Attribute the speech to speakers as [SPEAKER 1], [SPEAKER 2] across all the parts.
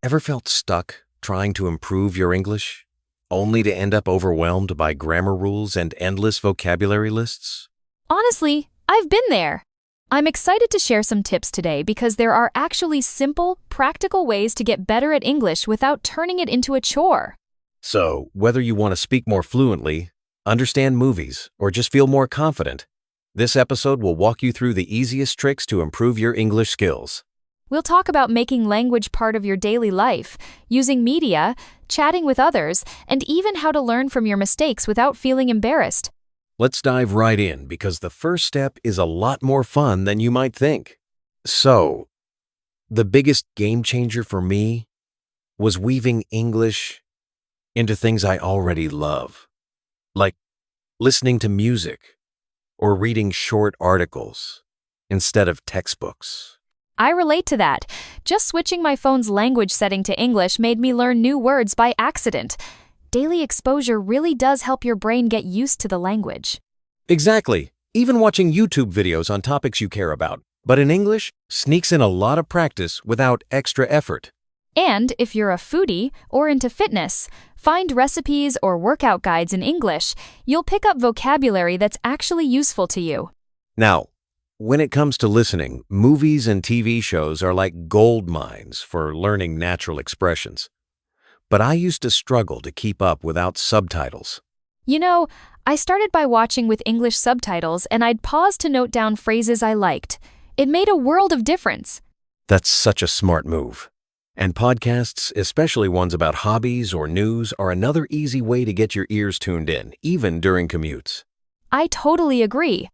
[SPEAKER 1] Ever felt stuck trying to improve your English, only to end up overwhelmed by grammar rules and endless vocabulary lists?
[SPEAKER 2] Honestly, I've been there. I'm excited to share some tips today because there are actually simple, practical ways to get better at English without turning it into a chore.
[SPEAKER 1] So, whether you want to speak more fluently, understand movies, or just feel more confident, this episode will walk you through the easiest tricks to improve your English skills.
[SPEAKER 2] We'll talk about making language part of your daily life, using media, chatting with others, and even how to learn from your mistakes without feeling embarrassed.
[SPEAKER 1] Let's dive right in because the first step is a lot more fun than you might think. So, the biggest game changer for me was weaving English into things I already love, like listening to music or reading short articles instead of textbooks.
[SPEAKER 2] I relate to that. Just switching my phone's language setting to English made me learn new words by accident. Daily exposure really does help your brain get used to the language.
[SPEAKER 1] Exactly. Even watching YouTube videos on topics you care about, but in English, sneaks in a lot of practice without extra effort.
[SPEAKER 2] And if you're a foodie or into fitness, find recipes or workout guides in English. You'll pick up vocabulary that's actually useful to you.
[SPEAKER 1] Now, when it comes to listening, movies and TV shows are like gold mines for learning natural expressions. But I used to struggle to keep up without subtitles.
[SPEAKER 2] You know, I started by watching with English subtitles and I'd pause to note down phrases I liked. It made a world of difference.
[SPEAKER 1] That's such a smart move. And podcasts, especially ones about hobbies or news, are another easy way to get your ears tuned in, even during commutes.
[SPEAKER 2] I totally agree.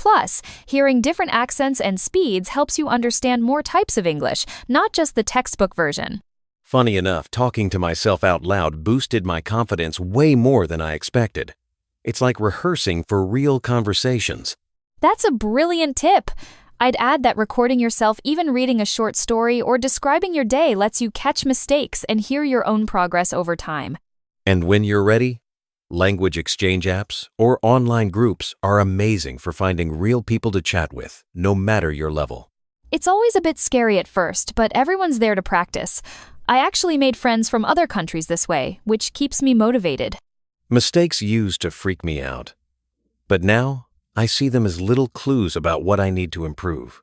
[SPEAKER 2] Plus, hearing different accents and speeds helps you understand more types of English, not just the textbook version.
[SPEAKER 1] Funny enough, talking to myself out loud boosted my confidence way more than I expected. It's like rehearsing for real conversations.
[SPEAKER 2] That's a brilliant tip. I'd add that recording yourself even reading a short story or describing your day lets you catch mistakes and hear your own progress over time.
[SPEAKER 1] And when you're ready, language exchange apps or online groups are amazing for finding real people to chat with, no matter your level.
[SPEAKER 2] It's always a bit scary at first, but everyone's there to practice. I actually made friends from other countries this way, which keeps me motivated.
[SPEAKER 1] Mistakes used to freak me out. But now, I see them as little clues about what I need to improve.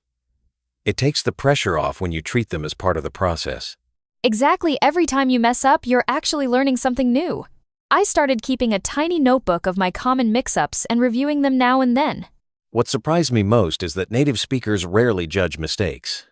[SPEAKER 1] It takes the pressure off when you treat them as part of the process.
[SPEAKER 2] Exactly, every time you mess up, you're actually learning something new. I started keeping a tiny notebook of my common mix-ups and reviewing them now and then.
[SPEAKER 1] What surprised me most is that native speakers rarely judge mistakes.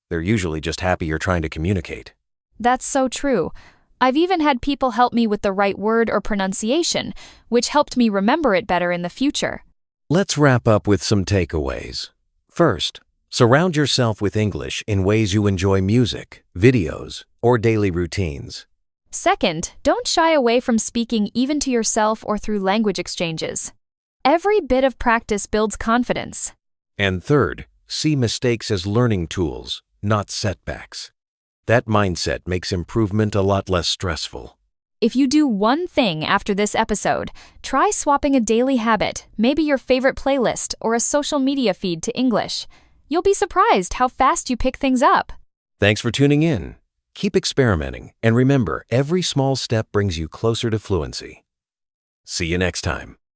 [SPEAKER 1] They're usually just happy you're trying to communicate.
[SPEAKER 2] That's so true. I've even had people help me with the right word or pronunciation, which helped me remember it better in the future.
[SPEAKER 1] Let's wrap up with some takeaways. First, surround yourself with English in ways you enjoy music, videos, or daily routines.
[SPEAKER 2] Second, don't shy away from speaking even to yourself or through language exchanges. Every bit of practice builds confidence.
[SPEAKER 1] And third, see mistakes as learning tools, not setbacks. That mindset makes improvement a lot less stressful.
[SPEAKER 2] If you do one thing after this episode, try swapping a daily habit, maybe your favorite playlist or a social media feed to English. You'll be surprised how fast you pick things up.
[SPEAKER 1] Thanks for tuning in. Keep experimenting, and remember, every small step brings you closer to fluency. See you next time.